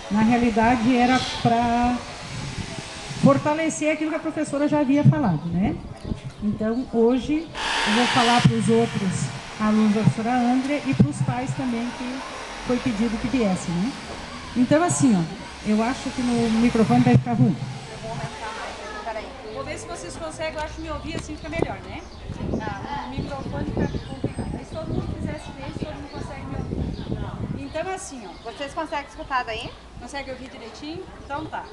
Na realidade, era para fortalecer aquilo que a professora já havia falado, né? Então, hoje, eu vou falar para os outros alunos da professora Andrea e para os pais também, que foi pedido que viessem, né? Então, assim, ó, eu acho que no microfone vai ficar ruim. Eu vou aumentar mais, peraí. Vou ver se vocês conseguem, eu acho, me ouvir assim fica melhor, né? O microfone fica complicado. Mas se todo mundo quisesse ver, se todo mundo consegue me ouvir. Então, assim, ó. Vocês conseguem escutar daí? Consegue ouvir direitinho? Então tá.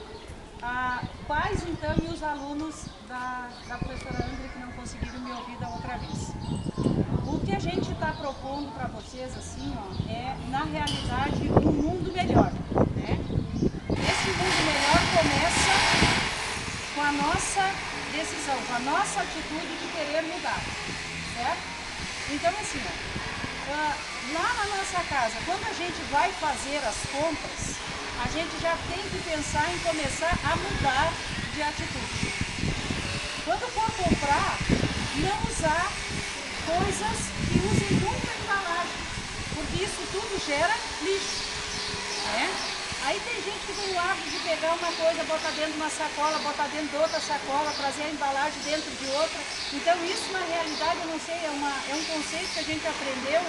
Pais, então, e os alunos da professora Andrea que não conseguiram me ouvir da outra vez. O que a gente está propondo para vocês, assim, ó, é, na realidade, um mundo melhor, né? Esse mundo melhor começa com a nossa decisão, com a nossa atitude de querer mudar, certo? Então, assim, ó, lá na nossa casa, quando a gente vai fazer as compras, a gente já tem que pensar em começar a mudar de atitude. Quando for comprar, não usar coisas que usem muita embalagem, porque isso tudo gera lixo, né? Aí tem gente que tem o hábito de pegar uma coisa, botar dentro de uma sacola, botar dentro de outra sacola, trazer a embalagem dentro de outra. Então isso, na realidade, eu não sei, é um conceito que a gente aprendeu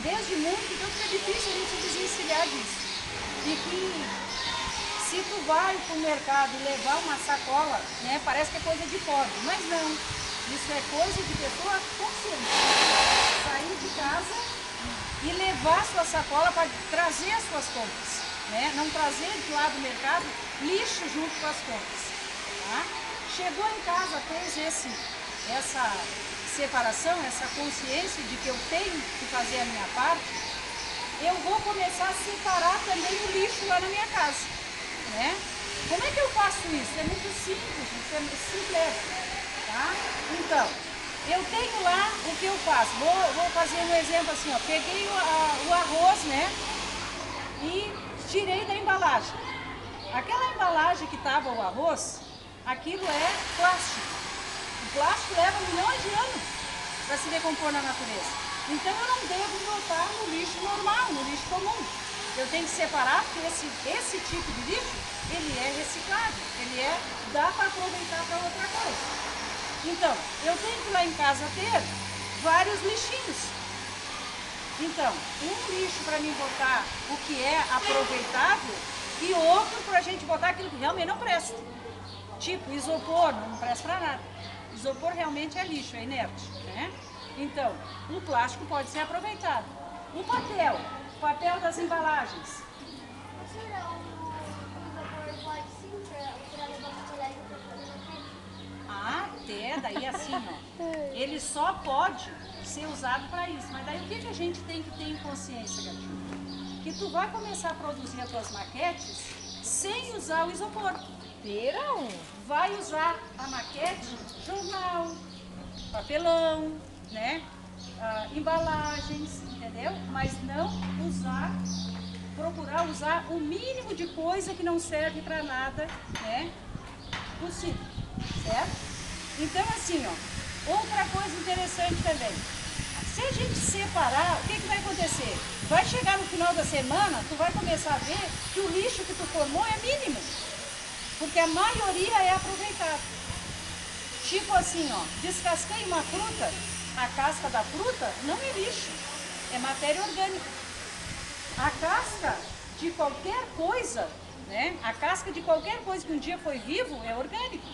desde muito, então fica difícil a gente se desencilhar disso. E que se tu vai para o mercado e levar uma sacola, né, parece que é coisa de pobre, mas não. Isso é coisa de pessoa consciente. Sair de casa e levar sua sacola para trazer as suas compras, né? Não trazer de lá do mercado lixo junto com as compras. Tá? Chegou em casa, fez essa separação, essa consciência de que eu tenho que fazer a minha parte, eu vou começar a separar também o lixo lá na minha casa, né? Como é que eu faço isso? É muito simples, isso é simples, tá? Então, eu tenho lá o que eu faço. Vou fazer um exemplo assim, ó. Peguei o arroz, né? E tirei da embalagem. Aquela embalagem que estava o arroz, aquilo é plástico. O plástico leva milhões de anos para se decompor na natureza. Então eu não devo botar no lixo normal, no lixo comum. Eu tenho que separar, porque esse tipo de lixo, ele é reciclável, dá para aproveitar para outra coisa. Então, eu tenho que lá em casa ter vários lixinhos. Então, um lixo para mim botar o que é aproveitável e outro para a gente botar aquilo que realmente não presta. Tipo, isopor, não presta para nada. Isopor realmente é lixo, é inerte, né? Então, o plástico pode ser aproveitado. O papel das embalagens. Até daí assim, ó, ele só pode ser usado para isso. Mas daí o que a gente tem que ter em consciência, gatinho? Que tu vai começar a produzir as tuas maquetes sem usar o isopor. Viram? Vai usar a maquete, jornal, papelão, né? Embalagens, entendeu? Mas não procurar usar o mínimo de coisa que não serve para nada, né? Possível, certo? Então, assim, ó, outra coisa interessante também. Se a gente separar, o que vai acontecer? Vai chegar no final da semana, tu vai começar a ver que o lixo que tu formou é mínimo. Porque a maioria é aproveitado. Tipo assim, ó, descasquei uma fruta, a casca da fruta não é lixo, é matéria orgânica. A casca de qualquer coisa, né? A casca de qualquer coisa que um dia foi vivo é orgânico.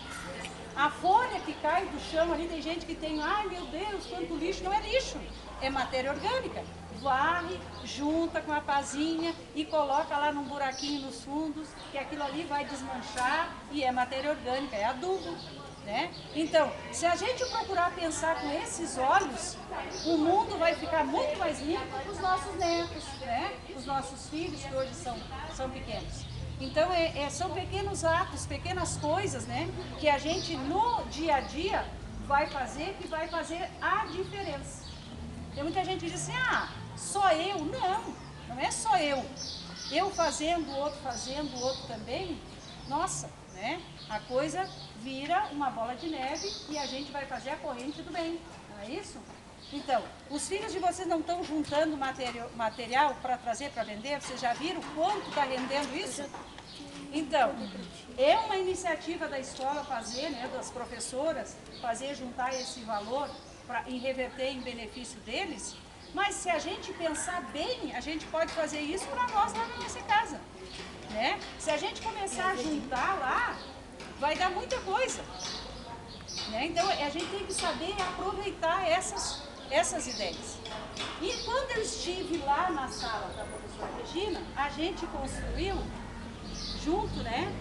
A folha que cai do chão ali, tem gente que tem, ai meu Deus, quanto lixo, não é lixo, é matéria orgânica. Varre, junta com a pazinha e coloca lá num buraquinho nos fundos, que aquilo ali vai desmanchar e é matéria orgânica, é adubo, né? Então, se a gente procurar pensar com esses olhos, o mundo vai ficar muito mais limpo para os nossos netos, né? Os nossos filhos que hoje são pequenos. Então, são pequenos atos, pequenas coisas, né? Que a gente no dia a dia vai fazer, que vai fazer a diferença. Tem muita gente que diz assim, só eu. Não, não é só eu. Eu fazendo, o outro também, nossa, né? A coisa vira uma bola de neve e a gente vai fazer a corrente do bem, não é isso? Então, os filhos de vocês não estão juntando material para trazer para vender? Vocês já viram quanto está rendendo isso? Então, é uma iniciativa da escola fazer, né, das professoras, fazer juntar esse valor e reverter em benefício deles. Mas se a gente pensar bem, a gente pode fazer isso para nós lá na nossa casa, né? Se a gente começar a juntar lá, vai dar muita coisa, né? Então a gente tem que saber aproveitar essas ideias. E quando eu estive lá na sala da professora Regina, a gente construiu junto, né,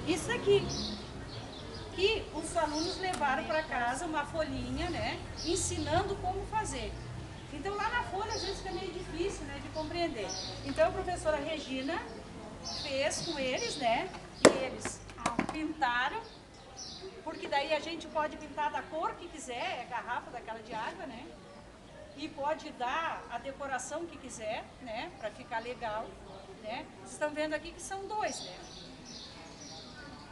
isso aqui, que os alunos levaram para casa uma folhinha, né, ensinando como fazer. Então lá na folha às vezes fica meio difícil, né, de compreender. Então a professora Regina fez com eles, né, e eles pintaram, porque daí a gente pode pintar da cor que quiser, é garrafa daquela de água, né, e pode dar a decoração que quiser, né, para ficar legal, né. Vocês estão vendo aqui que são dois, né.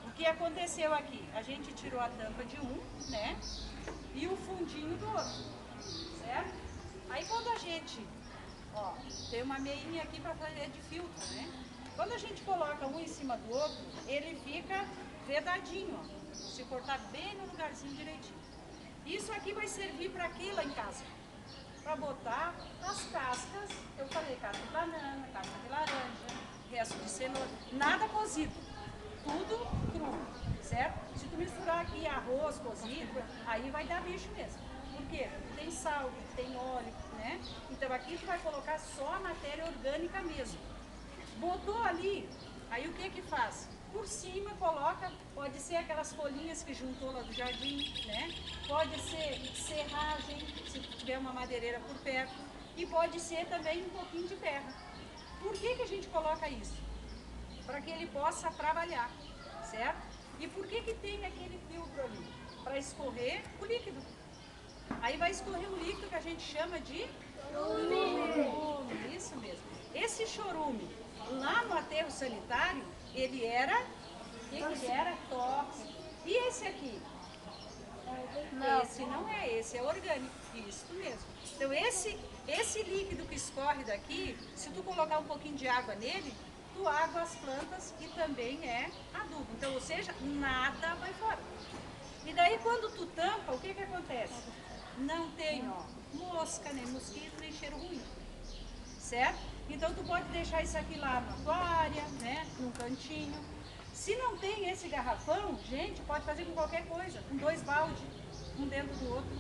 O que aconteceu aqui? A gente tirou a tampa de um, né, e o fundinho do outro, certo? Aí quando a gente, ó, tem uma meinha aqui para fazer de filtro, né? Quando a gente coloca um em cima do outro, ele fica vedadinho, ó, se cortar bem no lugarzinho direitinho. Isso aqui vai servir para quê lá em casa? Para botar as cascas, eu falei casca de banana, casca de laranja, resto de cenoura, nada cozido, tudo cru, certo? Se tu misturar aqui arroz cozido, aí vai dar bicho mesmo. Por quê? Tem sal, tem óleo, né? Então aqui tu vai colocar só a matéria orgânica mesmo. Botou ali, aí o que que faz? Por cima coloca, pode ser aquelas folhinhas que juntou lá do jardim, né? Pode ser serragem, se tiver uma madeireira por perto. E pode ser também um pouquinho de terra. Por que que a gente coloca isso? Para que ele possa trabalhar, certo? E por que que tem aquele filtro ali? Para escorrer o líquido. Aí vai escorrer um líquido que a gente chama de chorume. Isso mesmo. Esse chorume, lá no aterro sanitário, ele era tóxico. E esse aqui? Não. Esse não é, esse é orgânico. Isso mesmo. Então esse líquido que escorre daqui, se tu colocar um pouquinho de água nele, tu água as plantas e também é adubo. Então, ou seja, nada vai fora. E daí quando tu tampa, o que que acontece? Não tem, ó, mosca, nem mosquito, nem cheiro ruim, certo? Então tu pode deixar isso aqui lá na tua área, né, num cantinho. Se não tem esse garrafão, gente, pode fazer com qualquer coisa, com 2 baldes, um dentro do outro,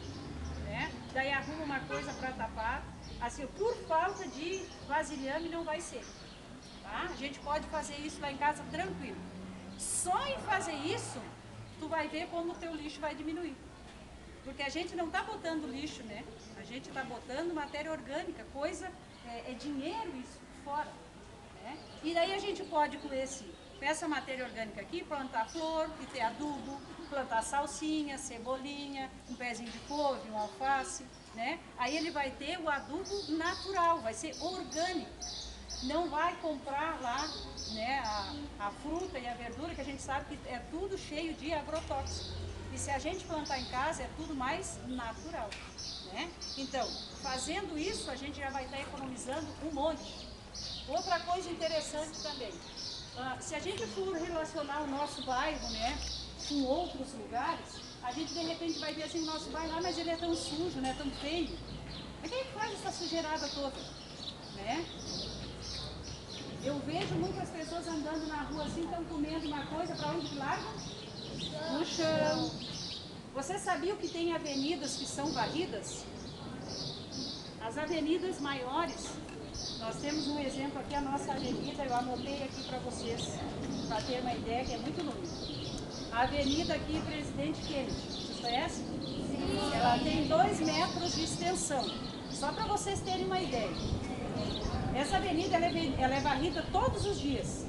né? Daí arruma uma coisa para tapar, assim, por falta de vasilhame não vai ser, tá? A gente pode fazer isso lá em casa tranquilo. Só em fazer isso, tu vai ver como o teu lixo vai diminuir. Porque a gente não está botando lixo, né? A gente está botando matéria orgânica, coisa, é dinheiro isso, fora, né? E daí a gente pode com essa matéria orgânica aqui, plantar flor e ter adubo, plantar salsinha, cebolinha, um pezinho de couve, um alface, né? Aí ele vai ter o adubo natural, vai ser orgânico. Não vai comprar lá, né, a fruta e a verdura, que a gente sabe que é tudo cheio de agrotóxico. E se a gente plantar em casa, é tudo mais natural, né? Então, fazendo isso, a gente já vai estar economizando um monte. Outra coisa interessante também, se a gente for relacionar o nosso bairro, né, com outros lugares, a gente de repente vai ver assim, o nosso bairro, mas ele é tão sujo, né, tão feio. Mas quem faz essa sujeirada toda, né? Eu vejo muitas pessoas andando na rua assim, estão comendo uma coisa, para onde largam? No chão. Você sabia que tem avenidas que são varridas? As avenidas maiores, nós temos um exemplo aqui, a nossa avenida, eu anotei aqui para vocês, para ter uma ideia que é muito longa. A avenida aqui, Presidente Kennedy, vocês conhecem? Sim. Ela tem 2 metros de extensão, só para vocês terem uma ideia. Essa avenida ela é varrida todos os dias.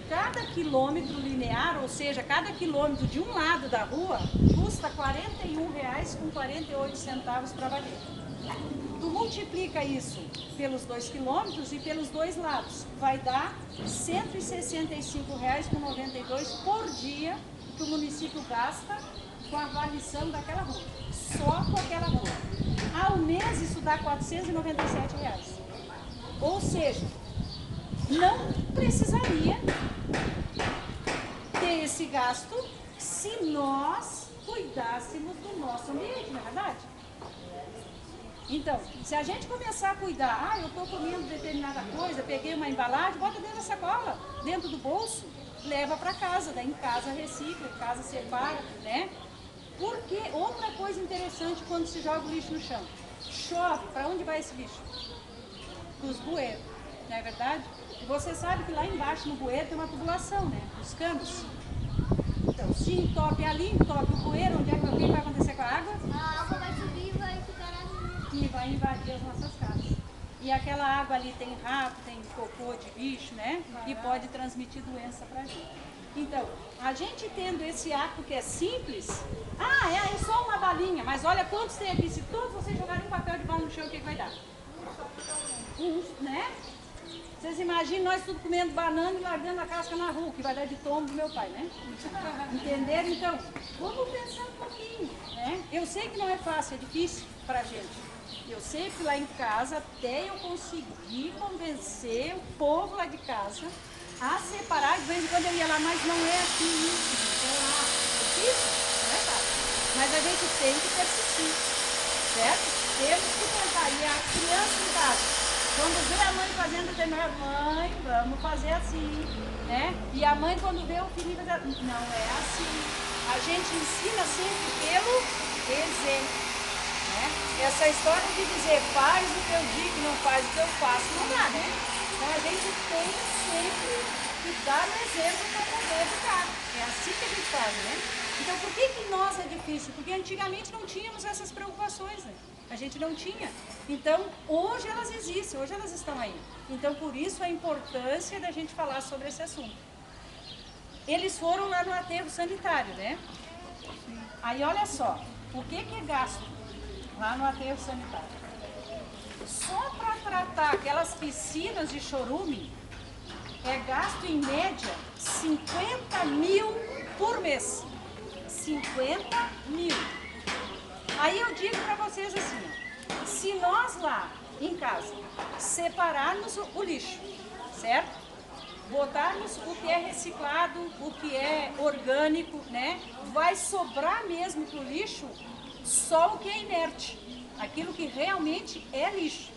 Cada quilômetro linear, ou seja, cada quilômetro de um lado da rua, custa R$ 41,48 para varrer. Tu multiplica isso pelos 2 quilômetros e pelos 2 lados, vai dar R$ 165,92 por dia que o município gasta com a avaliação daquela rua. Só com aquela rua. Ao mês isso dá R$ 497 reais. Ou seja, não precisaria ter esse gasto se nós cuidássemos do nosso ambiente, não é verdade? Então, se a gente começar a cuidar, eu estou comendo determinada coisa, peguei uma embalagem, bota dentro da sacola, dentro do bolso, leva para casa, daí em casa recicla, em casa separa, né? Porque outra coisa interessante quando se joga o lixo no chão, chove, para onde vai esse lixo? Dos bueiros, não é verdade? E você sabe que lá embaixo no bueiro tem uma tubulação, né? Os canos. Então, se entope ali, entope o bueiro, onde é que o que vai acontecer com a água? A água vai subir e vai ficar ali. E vai invadir as nossas casas. E aquela água ali tem rato, tem cocô de bicho, né? E pode transmitir doença pra gente. Então, a gente tendo esse ato que é simples, é só uma balinha, mas olha quantos tem aqui. Se todos vocês jogarem um papel de bala no chão, o que vai dar? Né? Vocês imaginam nós tudo comendo banana e largando a casca na rua, que vai dar de tombo do meu pai, né? Entenderam? Então, vamos pensar um pouquinho, né? Eu sei que não é fácil, é difícil pra gente. Eu sei que lá em casa, até eu conseguir convencer o povo lá de casa a separar, de vez em quando eu ia lá, mas não é assim isso, é difícil, não é fácil. Mas a gente tem que persistir, certo? Temos que tentar. E a criança em casa, quando vê a mãe fazendo, tem mãe, vamos fazer assim, né? E a mãe quando vê o filhinho fazer, não é assim. A gente ensina sempre pelo exemplo. Essa história de dizer faz o que eu digo, não faz o que eu faço, não dá, né? Então a gente tem sempre que dar o exemplo para poder educar. É assim que a gente faz, né? Então por que nós é difícil? Porque antigamente não tínhamos essas preocupações, né? A gente não tinha. Então hoje elas existem, hoje elas estão aí. Então por isso a importância da gente falar sobre esse assunto. Eles foram lá no aterro sanitário, né? Aí olha só, o que é gasto lá no aterro sanitário? Só para tratar aquelas piscinas de chorume é gasto em média 50 mil por mês. 50 mil. Aí eu digo para vocês assim, ó, se nós lá em casa separarmos o lixo, certo? Botarmos o que é reciclado, o que é orgânico, né? Vai sobrar mesmo pro lixo só o que é inerte, aquilo que realmente é lixo.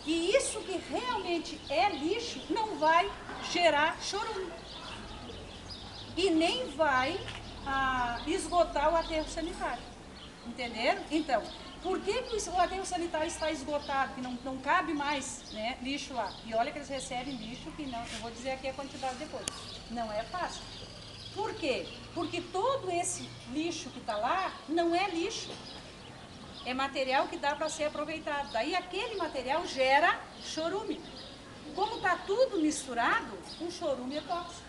E isso que realmente é lixo não vai gerar chorume. E nem vai esgotar o aterro sanitário. Entenderam? Então, por que o aterro sanitário está esgotado, que não cabe mais, né, lixo lá? E olha que eles recebem lixo que não, eu vou dizer aqui a quantidade depois. Não é fácil. Por quê? Porque todo esse lixo que está lá não é lixo. É material que dá para ser aproveitado. Daí aquele material gera chorume. Como está tudo misturado, o chorume é tóxico.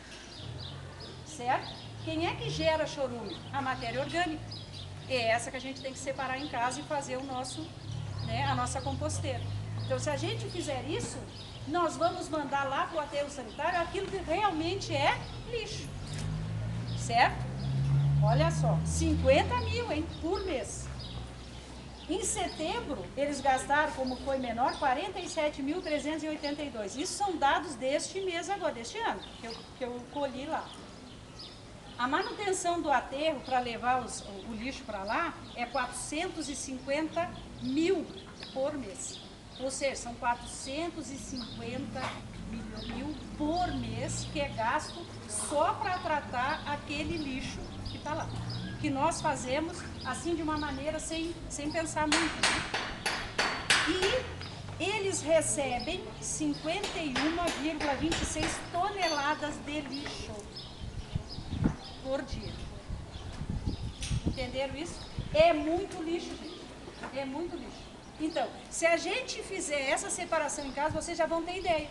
Certo? Quem é que gera chorume? A matéria orgânica. É essa que a gente tem que separar em casa e fazer o nosso, né, a nossa composteira. Então se a gente fizer isso, nós vamos mandar lá para o aterro sanitário aquilo que realmente é lixo. Certo? Olha só, 50 mil, hein, por mês. Em setembro, eles gastaram, como foi menor, 47.382. Isso são dados deste mês agora, deste ano, que eu colhi lá. A manutenção do aterro para levar o lixo para lá é 450 mil por mês. Ou seja, são 450 mil por mês que é gasto só para tratar aquele lixo que está lá. Que nós fazemos assim de uma maneira sem pensar muito, né? E eles recebem 51,26 toneladas de lixo por dia. Entenderam isso? É muito lixo, gente. É muito lixo. Então, se a gente fizer essa separação em casa, vocês já vão ter ideia.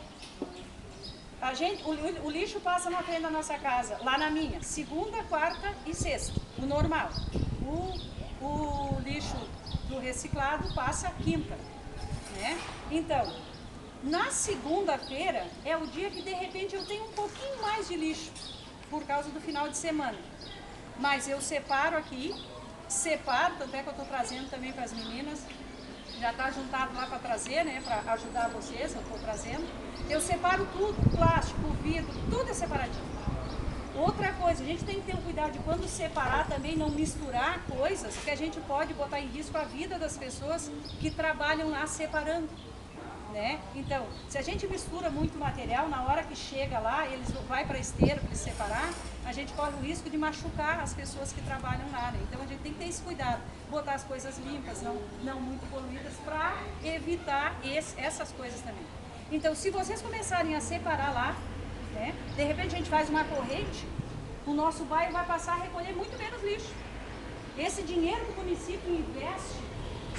O lixo passa na frente da nossa casa, lá na minha, segunda, quarta e sexta, o normal. O lixo do reciclado passa quinta, né? Então, na segunda-feira é o dia que de repente eu tenho um pouquinho mais de lixo, por causa do final de semana. mas eu separo aqui, tanto é que eu estou trazendo também para as meninas, já está juntado lá para trazer, né, para ajudar vocês, eu estou trazendo. Eu separo tudo, plástico, vidro, tudo é separadinho. Outra coisa, a gente tem que ter um cuidado de quando separar também, não misturar coisas que a gente pode botar em risco a vida das pessoas que trabalham lá separando. Né? Então, se a gente mistura muito material, na hora que chega lá, eles vai para a esteira para separar, a gente corre o risco de machucar as pessoas que trabalham lá. Né? Então, a gente tem que ter esse cuidado, botar as coisas limpas, não muito poluídas, para evitar essas coisas também. Então, se vocês começarem a separar lá, né, de repente a gente faz uma corrente, o nosso bairro vai passar a recolher muito menos lixo. Esse dinheiro que o município investe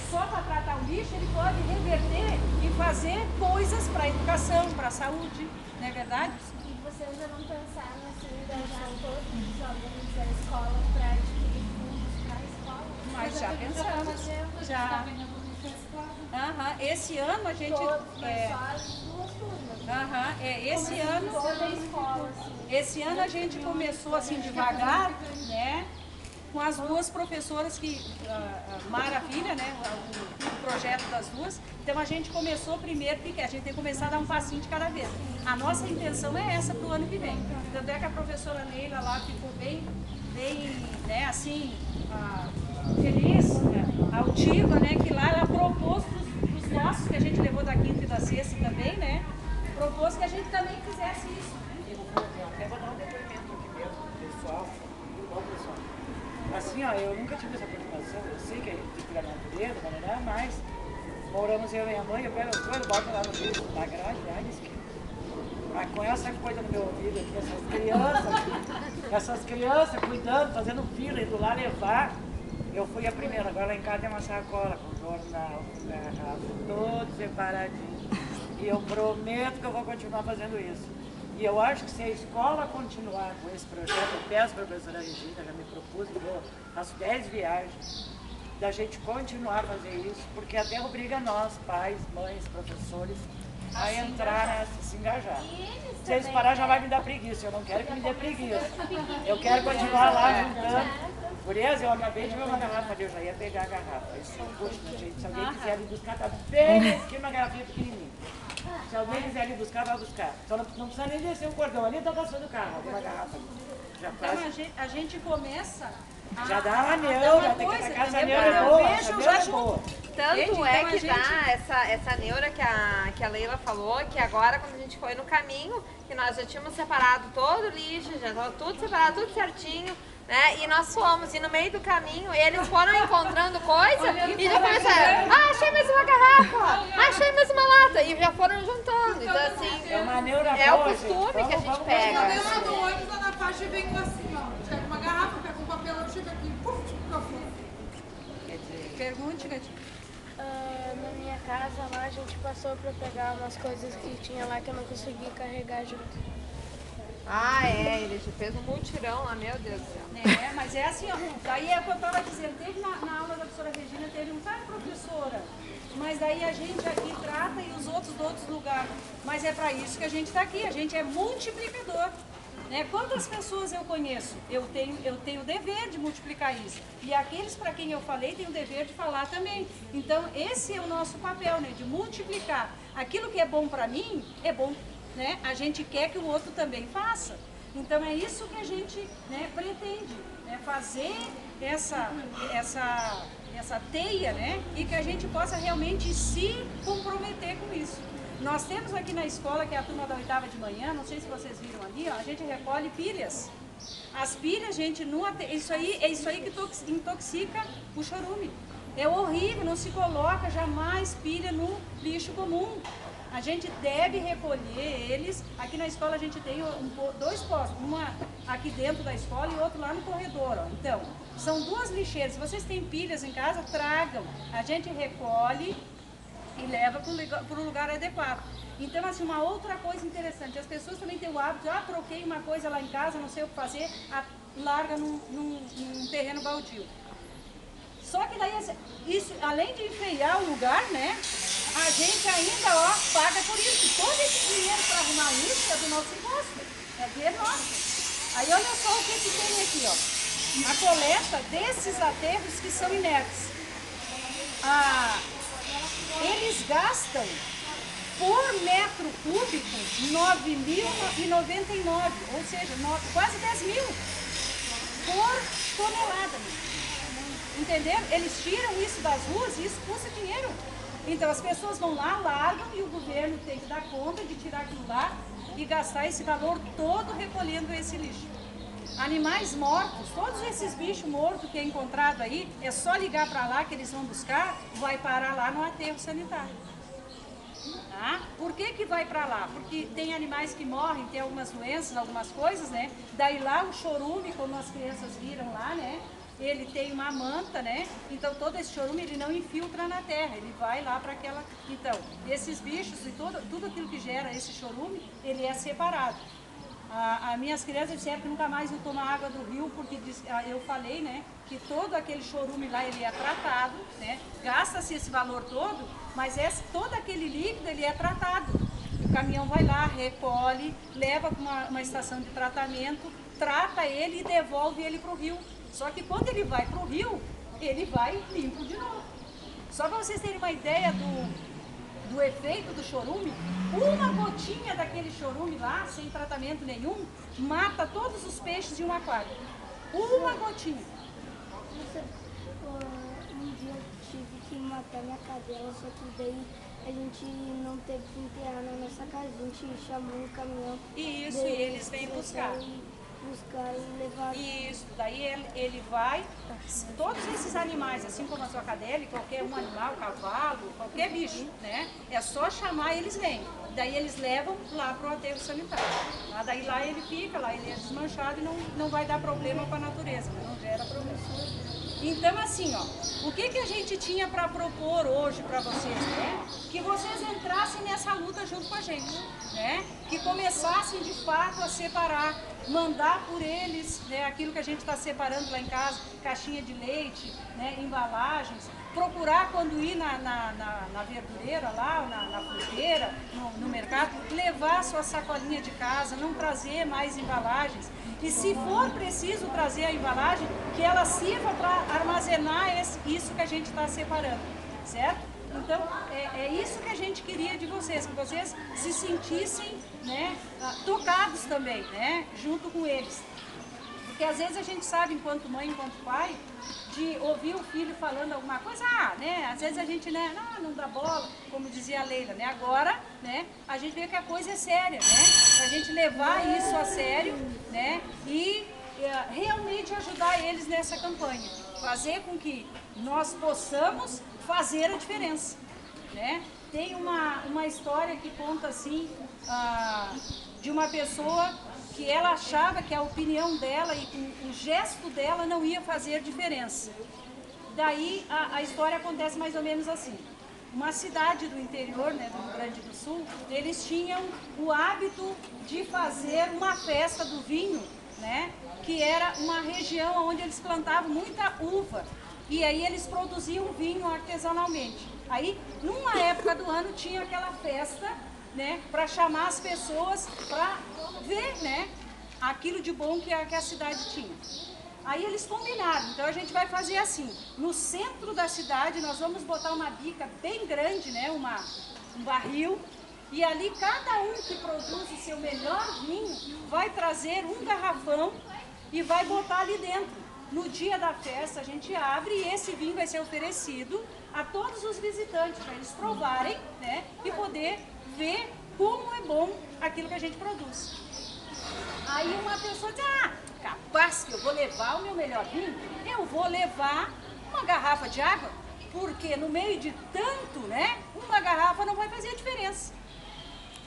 só para tratar o lixo, ele pode reverter e fazer coisas para a educação, para a saúde, não é verdade? E vocês já não pensaram assim, engajar todos os alunos da escola para adquirir fundos para a escola? Mas já pensamos, já. Aham, esse ano a gente... Todos, mas só as duas turmas. Aham, esse ano... Toda a escola, assim. Esse ano a gente começou assim devagar, né? Com as duas professoras que, maravilha, né, o projeto das duas. Então a gente começou primeiro, porque a gente tem que começar a dar um passinho de cada vez. A nossa intenção é essa para o ano que vem. Tanto é que a professora Neila lá ficou bem né, assim, feliz, altiva, né, que lá ela propôs para os nossos, que a gente levou da quinta e da sexta também, né, propôs que a gente também fizesse isso. Eu vou dar um depoimento aqui mesmo, pessoal, pessoal. Assim, ó, eu nunca tive essa preocupação, eu sei que a gente tem que cuidar da natureza, mas moramos eu e minha mãe, eu pego as coisas, boto lá no lixo, na garagem, lá na esquina. Mas com essa coisa no meu ouvido aqui, essas crianças cuidando, fazendo fila, indo lá levar, eu fui a primeira. Agora lá em casa tem uma sacola com jornal, com garrafa, todo separadinho. E eu prometo que eu vou continuar fazendo isso. E eu acho que se a escola continuar com esse projeto, eu peço para a professora Regina, já me propus, eu faço 10 viagens, da gente continuar a fazer isso, porque até obriga nós, pais, mães, professores, a entrar nessa, se engajar. Se eles parar já vai me dar preguiça, eu não quero que me dê preguiça. Eu quero continuar lá juntando. Por isso, eu acabei de ver uma garrafa ali, eu já ia pegar a garrafa. Isso, poxa, gente, se alguém quiser me buscar, tá bem na esquina, uma garrafinha pequenininha. Se alguém quiser ir buscar, vai buscar. Só não precisa nem descer o cordão ali, tá passando o carro, alguma garrafa ali. Já faz. Então a gente começa Já dá uma neura, tem que atacar essa neura é boa, essa neura é boa. Tanto Então, é a que gente- dá essa neura que a Leila falou, que agora quando a gente foi no caminho, que nós já tínhamos separado todo o lixo, já estava tudo separado, tudo certinho, né? E nós fomos, e no meio do caminho eles foram encontrando coisa e já começaram, achei mais uma garrafa, achei mais uma lata, e já foram juntando. Então assim, É uma neura é o boa, costume gente. que a gente Vamos pega. Eu lá no ônibus, lá na faixa, e venho assim, ó. Pega uma garrafa, pega um papel, chega aqui, puf, fica fora. Pergunte, Gatinho. Na minha casa lá a gente passou para pegar umas coisas que tinha lá que eu não consegui carregar junto. Ah, é, ele já fez um mutirão lá, meu Deus do céu. Mas é assim, ó, daí é o que eu estava dizendo, teve na aula da professora Regina, teve um, professora, mas daí a gente aqui trata e os outros de outros lugares. Mas é para isso que a gente está aqui, a gente é multiplicador. Né? Quantas pessoas eu conheço? Eu tenho o dever de multiplicar isso. E aqueles para quem eu falei têm o dever de falar também. Então, esse é o nosso papel, né? De multiplicar. Aquilo que é bom para mim, é bom, né? A gente quer que o outro também faça. Então, é isso que a gente, né, pretende, né? Fazer essa teia, né? E que a gente possa realmente se comprometer com isso. Nós temos aqui na escola, que é a turma da 8ª de manhã, não sei se vocês viram ali, ó, a gente recolhe pilhas. As pilhas, gente, é isso aí que intoxica o chorume. É horrível, não se coloca jamais pilha no lixo comum. A gente deve recolher eles. Aqui na escola a gente tem dois postos, uma aqui dentro da escola e outro lá no corredor. Ó. Então, são duas lixeiras. Se vocês têm pilhas em casa, tragam. A gente recolhe e leva para o lugar adequado. Então, assim, uma outra coisa interessante, as pessoas também têm o hábito, troquei uma coisa lá em casa, não sei o que fazer, larga num terreno baldio. Só que daí, isso, além de enfeiar o lugar, né, a gente ainda, paga por isso. Todo esse dinheiro para arrumar isso é do nosso imposto, é dinheiro nosso. Aí olha só o que tem aqui, ó. a coleta desses aterros que são inertes. Eles gastam por metro cúbico 9.099, ou seja, quase 10 mil por tonelada. Entenderam? Eles tiram isso das ruas e isso custa dinheiro. Então as pessoas vão lá, largam e o governo tem que dar conta de tirar aquilo lá e gastar esse valor todo recolhendo esse lixo. Animais mortos, todos esses bichos mortos que é encontrado aí, é só ligar para lá que eles vão buscar, vai parar lá no aterro sanitário. Tá? Por que vai para lá? Porque tem animais que morrem, tem algumas doenças, algumas coisas, né? Daí lá o chorume, como as crianças viram lá, né? Ele tem uma manta, né? Então todo esse chorume ele não infiltra na terra, ele vai lá para aquela... Então, esses bichos e tudo aquilo que gera esse chorume, ele é separado. As minhas crianças disseram que nunca mais iam tomar água do rio, porque eu falei, né, que todo aquele chorume lá ele é tratado, né, gasta-se esse valor todo, mas todo aquele líquido ele é tratado. O caminhão vai lá, recolhe, leva para uma estação de tratamento, trata ele e devolve ele para o rio. Só que quando ele vai para o rio, ele vai limpo de novo. Só para vocês terem uma ideia do efeito do chorume, uma gotinha daquele chorume lá, sem tratamento nenhum, mata todos os peixes de um aquário. Uma gotinha. Um dia eu tive que matar minha cadela, só que daí a gente não teve que enterrar na nossa casa, a gente chamou um caminhão. Isso, e eles vêm buscar. E levar. Isso, daí ele vai, todos esses animais, assim como a sua cadela e qualquer um animal, cavalo, qualquer bicho, né? É só chamar e eles vêm. Daí eles levam lá para o aterro sanitário. Daí lá ele fica, lá ele é desmanchado e não vai dar problema para a natureza, não gera problema. Então assim, ó, o que a gente tinha para propor hoje para vocês, né? Que vocês entrassem nessa luta junto com a gente, né? Que começassem de fato a separar, mandar por eles, né, aquilo que a gente está separando lá em casa, caixinha de leite, né, embalagens, procurar quando ir na verdureira lá, na fruteira, no mercado, levar a sua sacolinha de casa, não trazer mais embalagens. E se for preciso trazer a embalagem, que ela sirva para armazenar isso que a gente está separando, certo? Então, é isso que a gente queria de vocês, que vocês se sentissem, né, tocados também, né, junto com eles. Porque às vezes a gente sabe, enquanto mãe, enquanto pai, de ouvir o filho falando alguma coisa, né, às vezes a gente, né, não dá bola, como dizia a Leila, né, agora, né, a gente vê que a coisa é séria, né, pra gente levar isso a sério, né, e realmente ajudar eles nessa campanha, fazer com que nós possamos fazer a diferença, né? Tem uma história que conta assim, de uma pessoa que ela achava que a opinião dela e o gesto dela não ia fazer diferença. Daí a história acontece mais ou menos assim. Uma cidade do interior, né, do Rio Grande do Sul, eles tinham o hábito de fazer uma festa do vinho, né, que era uma região onde eles plantavam muita uva. E aí eles produziam vinho artesanalmente. Aí, numa época do ano, tinha aquela festa, né, para chamar as pessoas para ver, né, aquilo de bom que a cidade tinha. Aí eles combinaram, então a gente vai fazer assim, no centro da cidade nós vamos botar uma bica bem grande, né, um barril, e ali cada um que produz o seu melhor vinho vai trazer um garrafão e vai botar ali dentro. No dia da festa a gente abre e esse vinho vai ser oferecido a todos os visitantes, para eles provarem, né, e poder ver como é bom aquilo que a gente produz. Aí uma pessoa diz, capaz que eu vou levar o meu melhor vinho, eu vou levar uma garrafa de água, porque no meio de tanto, né, uma garrafa não vai fazer a diferença.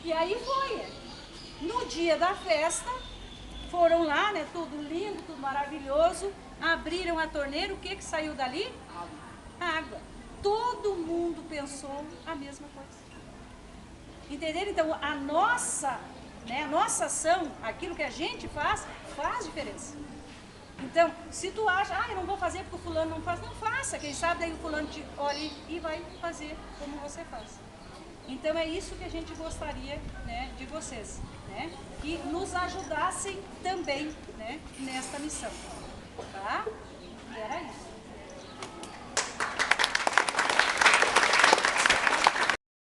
E aí foi. No dia da festa, foram lá, né, tudo lindo, tudo maravilhoso, abriram a torneira, o que saiu dali? Água. Todo mundo pensou a mesma coisa. Entenderam? Então, a nossa ação, aquilo que a gente faz diferença. Então, se tu acha, eu não vou fazer porque o fulano não faz, não faça. Quem sabe daí o fulano te olha e vai fazer como você faz. Então, é isso que a gente gostaria, né, de vocês, né? Que nos ajudassem também, né, nesta missão. tá? E era isso.